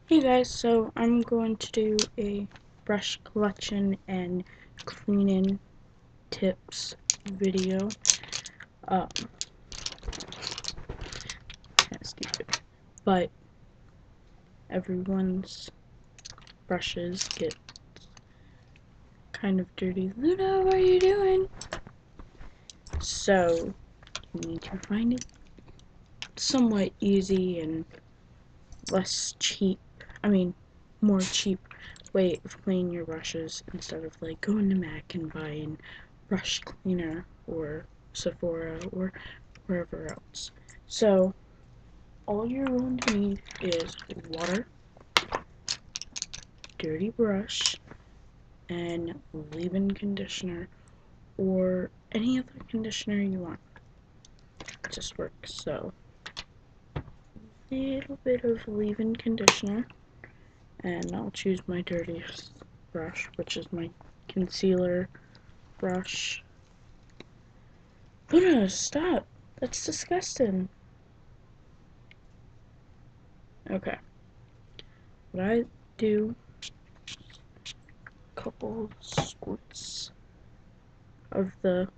Hey guys, so I'm going to do a brush collection and cleaning tips video. Kind of stupid, but everyone's brushes get kind of dirty. Luna, what are you doing? So you need to find it somewhat easy and less cheap. More cheap way of cleaning your brushes instead of like going to Mac and buying brush cleaner or Sephora or wherever else. So all you're going to need is water, dirty brush, and leave-in conditioner or any other conditioner you want. It just works. So a little bit of leave-in conditioner, and I'll choose my dirtiest brush, which is my concealer brush. Luna, stop! That's disgusting. Okay. What I do, a couple squirts of the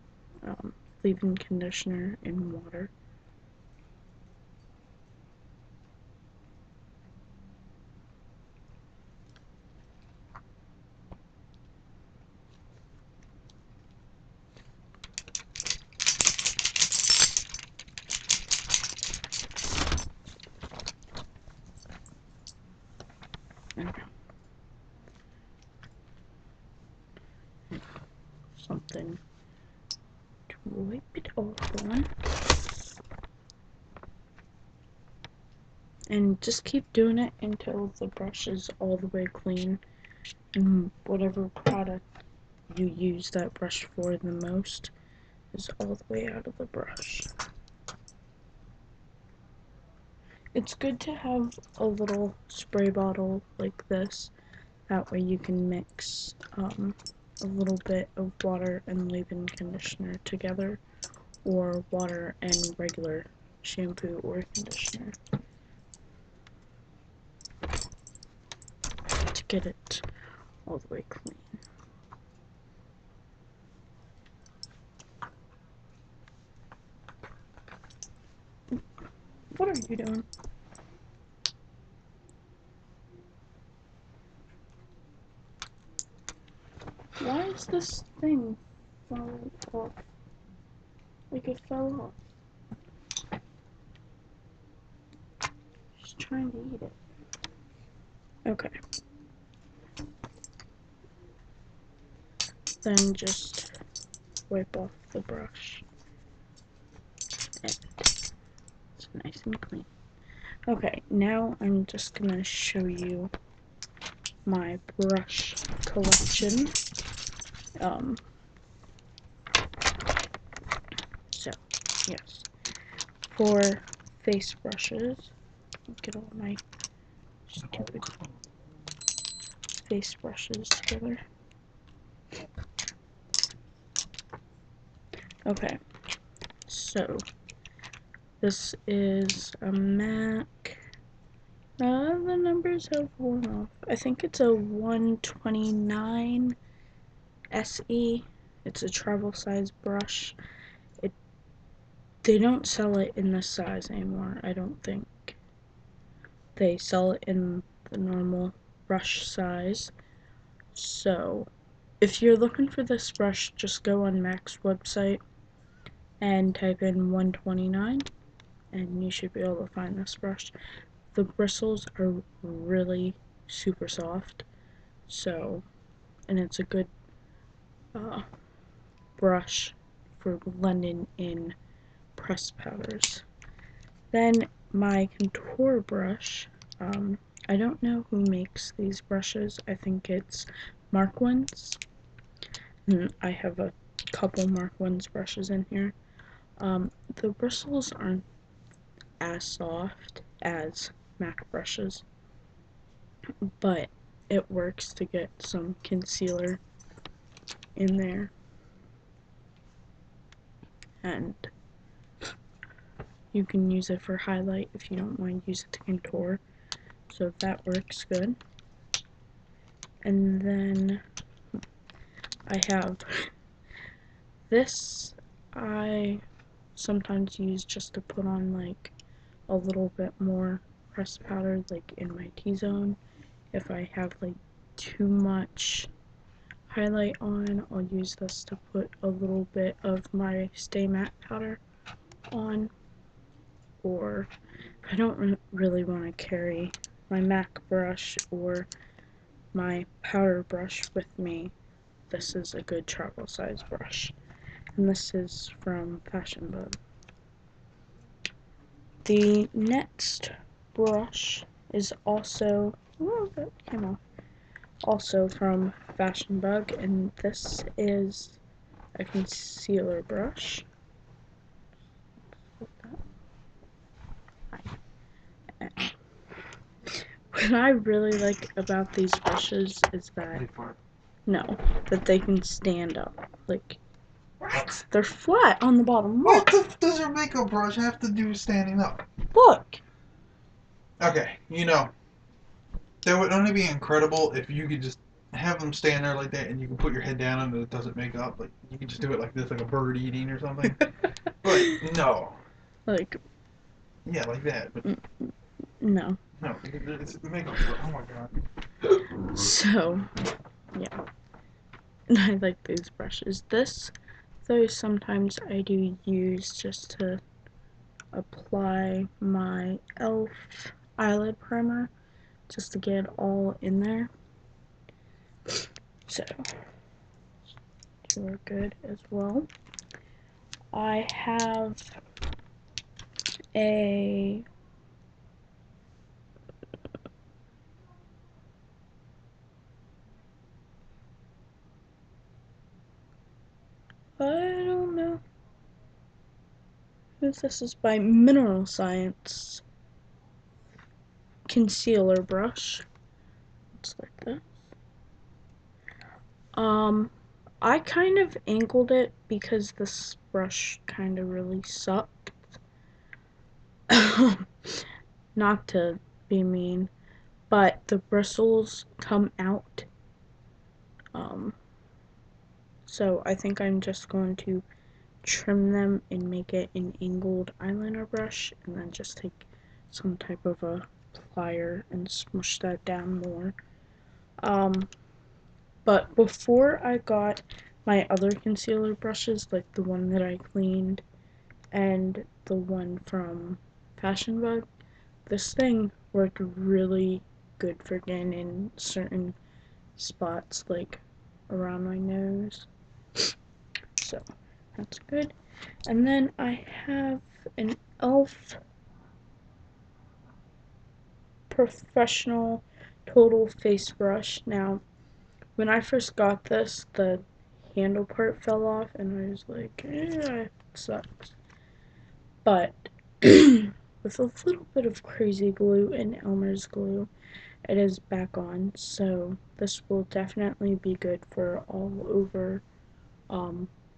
leave-in conditioner in water. Okay. Something to wipe it off on. And just keep doing it until the brush is all the way clean. And whatever product you use that brush for the most is all the way out of the brush. It's good to have a little spray bottle like this. That way you can mix a little bit of water and leave-in conditioner together, or water and regular shampoo or conditioner to get it all the way clean. What are you doing? Why is this thing falling off? Like it fell off. She's trying to eat it. Okay. Then just wipe off the brush. And it's nice and clean. Okay, now I'm just gonna show you my brush collection. So, yes. For face brushes, get all my stupid face brushes together. Okay, so this is a MAC. The numbers have worn off. I think it's a 129 SE. It's a travel size brush. They don't sell it in this size anymore, I don't think. They sell it in the normal brush size. So if you're looking for this brush, just go on MAC's website and type in 129 and you should be able to find this brush. The bristles are really super soft, so, and it's a good brush for blending in pressed powders. Then my contour brush, I don't know who makes these brushes. I think it's Mark Ones. I have a couple Mark Ones brushes in here. The bristles aren't as soft as MAC brushes, but it works to get some concealer in there, and you can use it for highlight if you don't want to use it to contour. so that works good. And then I have this. I sometimes use just to put on like a little bit more pressed powder, like in my T-zone. If I have like too much highlight on, I'll use this to put a little bit of my Stay Matte powder on. Or if I don't really want to carry my MAC brush or my powder brush with me, this is a good travel size brush. And this is from Fashion Bug. The next brush is also, oh, that came off, also from Fashion Bug, and this is a concealer brush. What I really like about these brushes is that, no, that they can stand up. Like, what? They're flat on the bottom. What does your makeup brush have to do with standing up? Look! Okay, that would only be incredible if you could just have them stand there like that and you can put your head down and it doesn't make up. Like, you can just do it like this, like a bird eating or something. But, no. Like, Yeah, like that. But no. no, it's the makeup brush. Oh my god. So, yeah. I like these brushes. This, though, sometimes I do use just to apply my e.l.f. eyelid primer, just to get it all in there. So, we're good as well. I have a I don't know if this is by Mineral Science concealer brush. It's like this. I kind of angled it because this brush kind of really sucked. Not to be mean, but the bristles come out. So I think I'm just going to trim them and make it an angled eyeliner brush, and then just take some type of a plier and smush that down more. But before I got my other concealer brushes, like the one that I cleaned and the one from Fashion Bug, this thing worked really good for getting in certain spots, like around my nose. So that's good. And then I have an e.l.f. Professional Total Face Brush. Now, when I first got this, the handle part fell off, and I was like, it sucks. But with a little bit of crazy glue and Elmer's glue, it is back on. So this will definitely be good for all over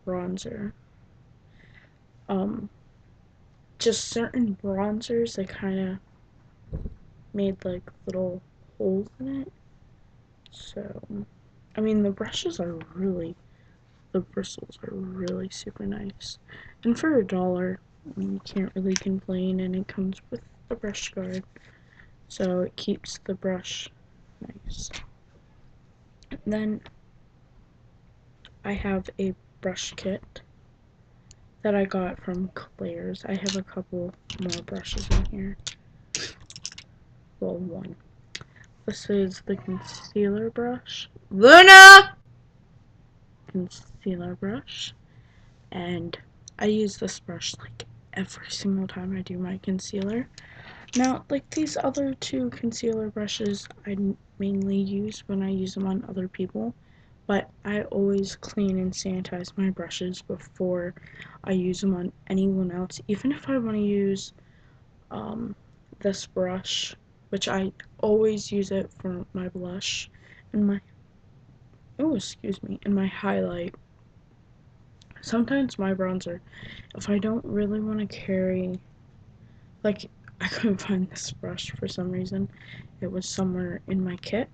bronzer. Just certain bronzers, they kind of made like little holes in it. So, I mean, the brushes are really, the bristles are really super nice. And for $1, I mean, you can't really complain, and it comes with a brush guard. So it keeps the brush nice. Then I have a brush kit that I got from Claire's. I have a couple more brushes in here. Well, one. This is the concealer brush. Luna! Concealer brush. And I use this brush like every single time I do my concealer. Now, like these other two concealer brushes, I mainly use when I use them on other people. But I always clean and sanitize my brushes before I use them on anyone else. Even if I want to use this brush, which I always use it for my blush and my, oh, excuse me, and my highlight. Sometimes my bronzer, if I don't really want to carry, like, I couldn't find this brush for some reason. It was somewhere in my kit.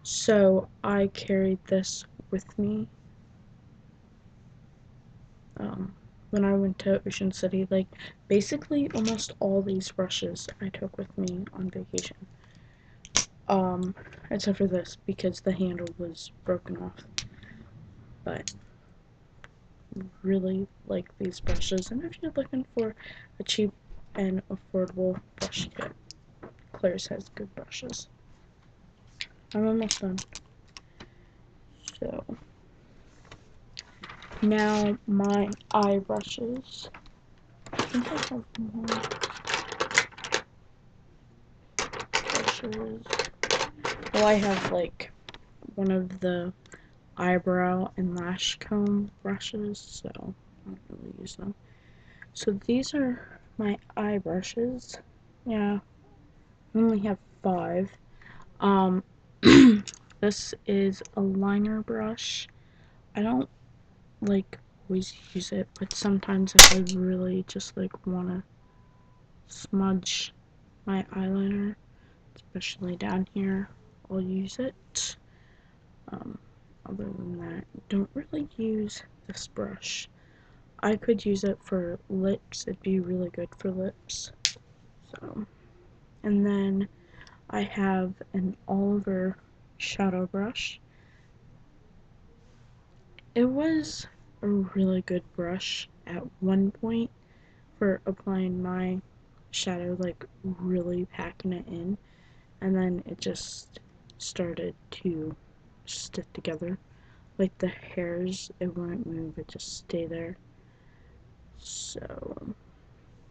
So I carried this with me when I went to Ocean City. Like, basically almost all these brushes I took with me on vacation. Except for this, because the handle was broken off. But really like these brushes, and if you're looking for a cheap and affordable brush kit, Claire's has good brushes. I'm almost done. So now my eye brushes. I think I have more brushes. Well, I have like one of the eyebrow and lash comb brushes, so I don't really use them. So these are my eye brushes. Yeah, I only have 5. Um, this is a liner brush. I don't like always use it, but sometimes if I really just like want to smudge my eyeliner, especially down here, I'll use it. Other than that, don't really use this brush. I could use it for lips. It'd be really good for lips. So, and then I have an Oliver shadow brush. It was a really good brush at one point for applying my shadow, like really packing it in, and then it just started to stick together. Like the hairs, it wouldn't move, it just stay there. So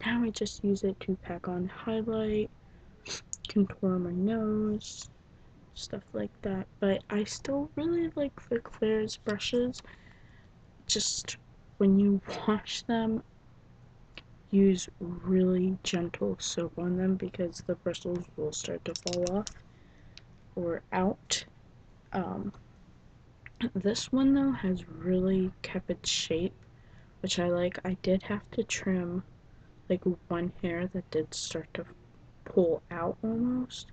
now I just use it to pack on highlight, contour my nose, stuff like that. But I still really like the Claire's brushes. Just when you wash them, use really gentle soap on them because the bristles will start to fall off or out. Um, this one though has really kept its shape, which I like. I did have to trim like one hair that did start to pull out almost.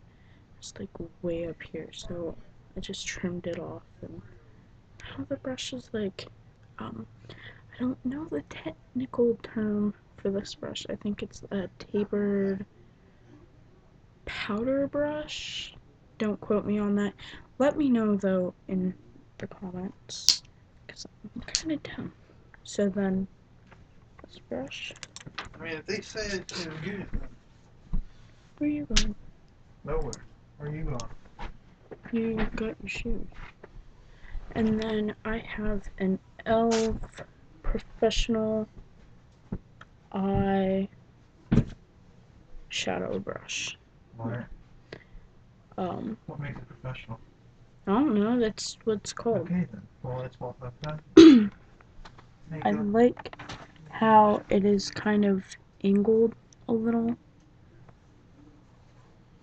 It's like way up here, so I just trimmed it off. And now the brush is like, I don't know the technical term for this brush. I think it's a tapered powder brush. Don't quote me on that. Let me know though in the comments, because I'm kind of dumb. So then, this brush. I mean, if they say it's good, Where are you going? nowhere. Where are you going? You got your shoes. And then I have an e.l.f. professional eye shadow brush. Why? Um, What makes it professional? I don't know. That's what it's called. Okay then. Well, it's called that. I like how it is kind of angled a little.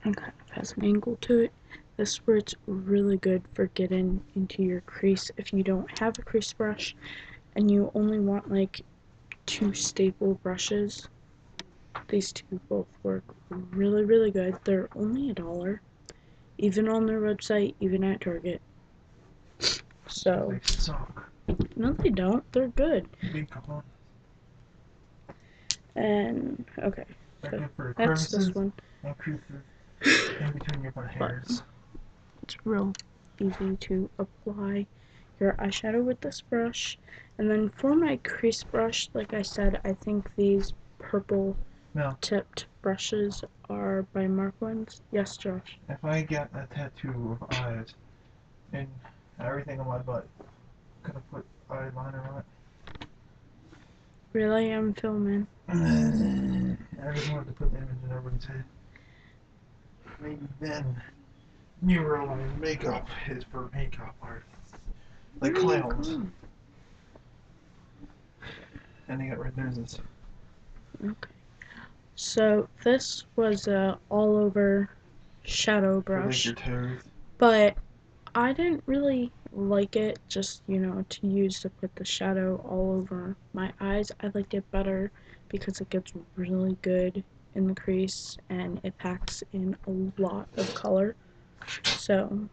And kind of has an angle to it. This where it's really good for getting into your crease if you don't have a crease brush and you only want like 2 staple brushes. These two both work really, really good. They're only $1, even on their website, even at Target. So, They suck. no, they don't. They're good. Big components. And okay, They're so good for that's this crevices one. and creases in between your butt But hairs. it's real easy to apply your eyeshadow with this brush. And then for my crease brush, like I said, I think these purple Now, tipped brushes are by Marklands. Yes, Josh. if I get a tattoo of eyes and everything on my butt, I'm gonna put eyeliner on Really, I'm filming. it. I just wanted to put the image in everybody's head. Maybe then you realize makeup is for makeup artists. Like clowns. And they got red noses. Okay. So this was a all over shadow For like your brush, toes. but I didn't really like it just, to use to put the shadow all over my eyes. I liked it better because it gets really good in the crease, and it packs in a lot of color. So,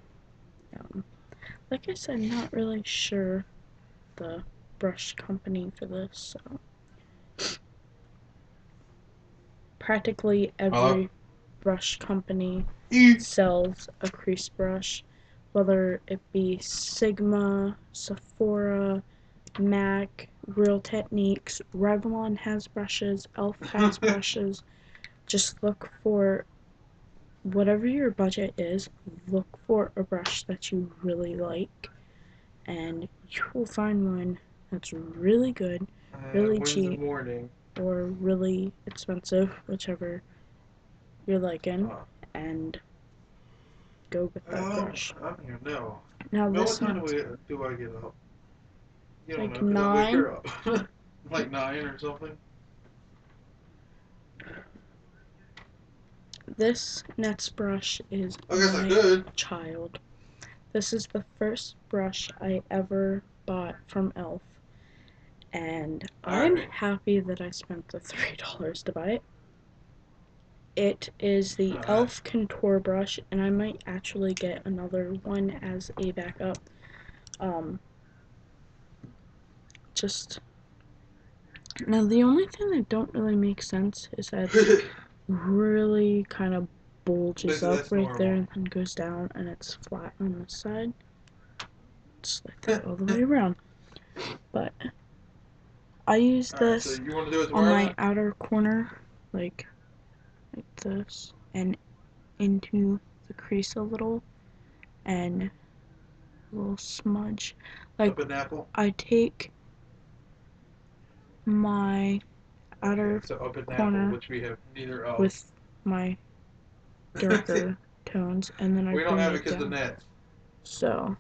like I said, not really sure the brush company for this. So, practically Hello? every brush company sells a crease brush, whether it be Sigma, Sephora, MAC, Real Techniques, Revlon has brushes, Elf has brushes. Just look for whatever your budget is, look for a brush that you really like, and you will find one that's really good, really Wednesday cheap, morning. or really expensive, whichever you're liking, Oh. and go with that brush. I don't even know. Now Mel, what this time one's do I get up? You don't like know, because I wake 9. her up. Like 9 or something? This next brush is I guess I my could. child. This is the first brush I ever bought from Elf, and I'm Alright. happy that I spent the $3 to buy it. It is the Alright. Elf Contour brush, and I might actually get another one as a backup. Just now, the only thing that don't really make sense is that it's really kind of bulges up That's right there normal. and then goes down, and it's flat on this side. Just like that all the way around. But I use Alright, so this you want to do it on tomorrow my then? outer corner, like this, and into the crease a little, and a little smudge. Like, Up an apple? I take my outer Okay, so up an apple, corner which we have neither of. with my darker tones, and then I We don't bring have it it because the down. nets. So,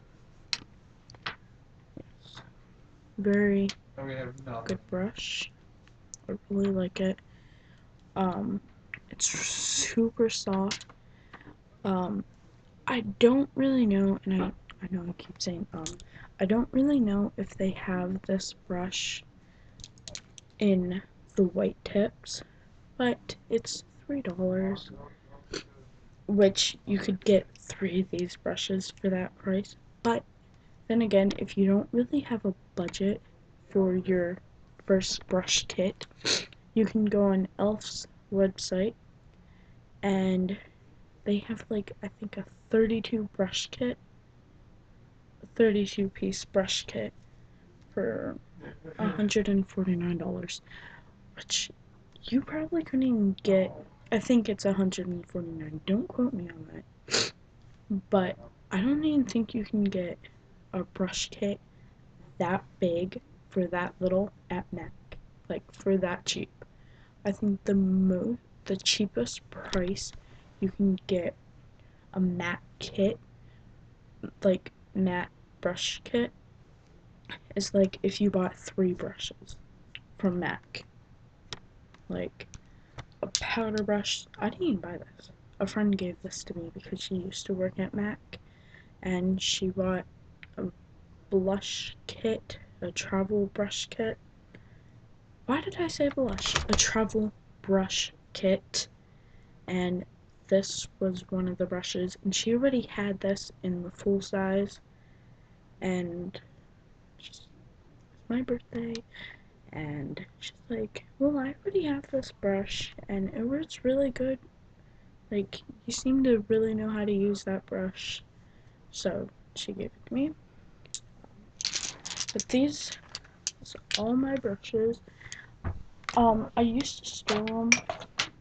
yes, very And we have nothing. good brush. I really like it. It's super soft. I don't really know, and I know I keep saying I don't really know if they have this brush in the white tips, but it's $3, which you could get 3 of these brushes for that price. But then again, if you don't really have a budget for your first brush kit, you can go on Elf's website, and they have, like, I think a 32 brush kit, a 32 piece brush kit for $149, which you probably couldn't even get. I think it's $149. Don't quote me on that. But I don't even think you can get a brush kit that big for that little at MAC. Like, for that cheap. I think the cheapest price you can get a matte kit, like matte brush kit, is like if you bought 3 brushes from MAC. Like a powder brush. I didn't even buy this. A friend gave this to me because she used to work at MAC, and she bought a blush kit, a travel brush kit. Why did I say blush? A travel brush kit, and this was one of the brushes, and she already had this in the full size, and just my birthday, and she's like, well, I already have this brush, and it works really good. Like, you seem to really know how to use that brush. So she gave it to me. But these are all my brushes. I used to store them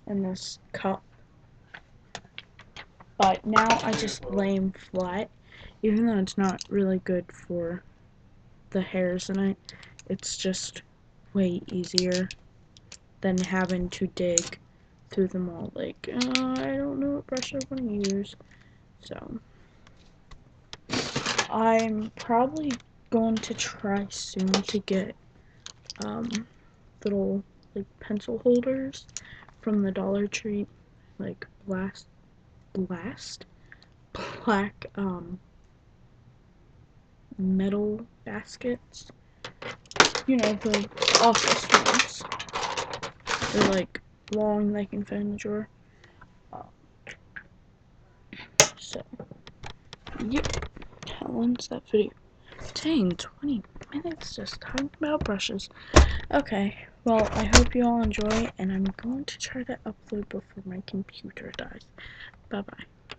in this cup, but now I just lay them flat. Even though it's not really good for the hairs in it, it's just way easier than having to dig through them all. Like, I don't know what brush I want to use. So, I'm probably going to try soon to get little like pencil holders from the Dollar Tree, like blast black metal baskets. You know, the office ones. They're like long they can fit in the drawer. So, yep. How long's that video? Dang, 20 minutes just talking about brushes. Okay, well, I hope you all enjoy, and I'm going to try to upload before my computer dies. Bye-bye.